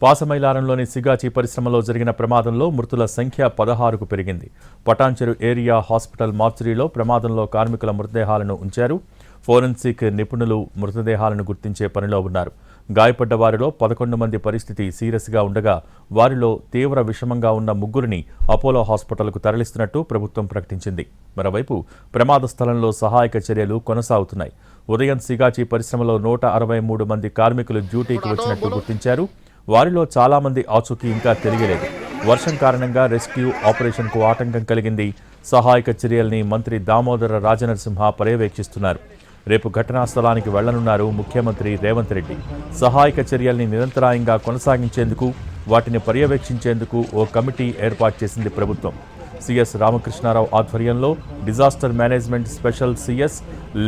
పాసమైలారంలోని సిగాచి పరిశ్రమలో జరిగిన ప్రమాదంలో మృతుల సంఖ్య 16కు పెరిగింది. పటాన్చెరు ఏరియా హాస్పిటల్ మార్చురీలో ప్రమాదంలో కార్మికుల మృతదేహాలను ఉంచారు. ఫోరెన్సిక్ నిపుణులు మృతదేహాలను గుర్తించే పనిలో ఉన్నారు. గాయపడ్డ వారిలో 11 మంది పరిస్థితి సీరియస్గా ఉండగా వారిలో తీవ్ర విషమంగా ఉన్న ముగ్గురిని అపోలో హాస్పిటల్కు తరలిస్తున్నట్టు ప్రభుత్వం ప్రకటించింది. మరోవైపు ప్రమాద స్థలంలో సహాయక చర్యలు కొనసాగుతున్నాయి. ఉదయం సిగాచి పరిశ్రమలో 163 మంది కార్మికులు డ్యూటీకి వచ్చినట్టు గుర్తించారు. వారిలో చాలా మంది ఆచూకీ ఇంకా తెలియలేదు. వర్షం కారణంగా రెస్క్యూ ఆపరేషన్కు ఆటంకం కలిగింది. సహాయక చర్యల్ని మంత్రి దామోదర రాజనరసింహ పర్యవేక్షిస్తున్నారు. రేపు ఘటనా స్థలానికి వెళ్లనున్నారు ముఖ్యమంత్రి రేవంత్ రెడ్డి. సహాయక చర్యల్ని నిరంతరాయంగా కొనసాగించేందుకు, వాటిని పర్యవేక్షించేందుకు ఓ కమిటీ ఏర్పాటు చేసింది ప్రభుత్వం. సిఎస్ రామకృష్ణారావు ఆధ్వర్యంలో disaster management special CS,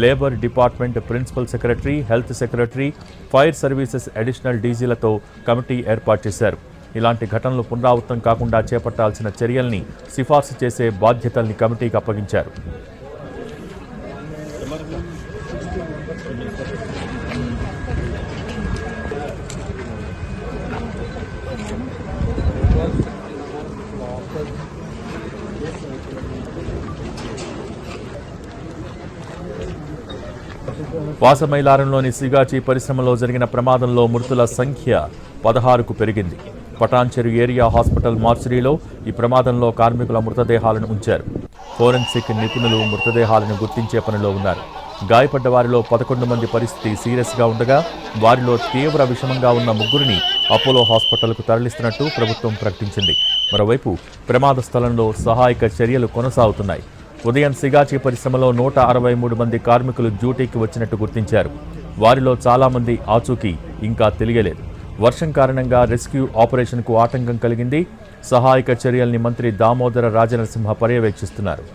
labour department principal secretary, health secretary, fire services additional డీజీలతో కమిటీ ఏర్పాటు చేశారు. ఇలాంటి ఘటనలు పునరావృతం కాకుండా చేపట్టాల్సిన చర్యల్ని సిఫార్సు చేసే బాధ్యతల్ని కమిటీకి అప్పగించారు. పాసమైలారంలోని సిగాచి పరిశ్రమలో జరిగిన ప్రమాదంలో మృతుల సంఖ్య 16కు పెరిగింది. పటాన్చెరు ఏరియా హాస్పిటల్ మార్చురీలో ఈ ప్రమాదంలో కార్మికుల మృతదేహాలను ఉంచారు. ఫోరెన్సిక్ నిపుణులు మృతదేహాలను గుర్తించే పనిలో ఉన్నారు. గాయపడ్డ వారిలో 11 మంది పరిస్థితి సీరియస్గా ఉండగా వారిలో తీవ్ర విషమంగా ఉన్న ముగ్గురిని అపోలో హాస్పిటల్కు తరలిస్తున్నట్టు ప్రభుత్వం ప్రకటించింది. మరోవైపు ప్రమాద స్థలంలో సహాయక చర్యలు కొనసాగుతున్నాయి. ఉదయం సిగాచి పరిశ్రమలో 163 మంది కార్మికులు డ్యూటీకి వచ్చినట్టు గుర్తించారు. వారిలో చాలా మంది ఆచూకీ ఇంకా తెలియలేదు. వర్షం కారణంగా రెస్క్యూ ఆపరేషన్కు ఆటంకం కలిగింది. సహాయక చర్యల్ని మంత్రి దామోదర రాజనరసింహ పర్యవేక్షిస్తున్నారు.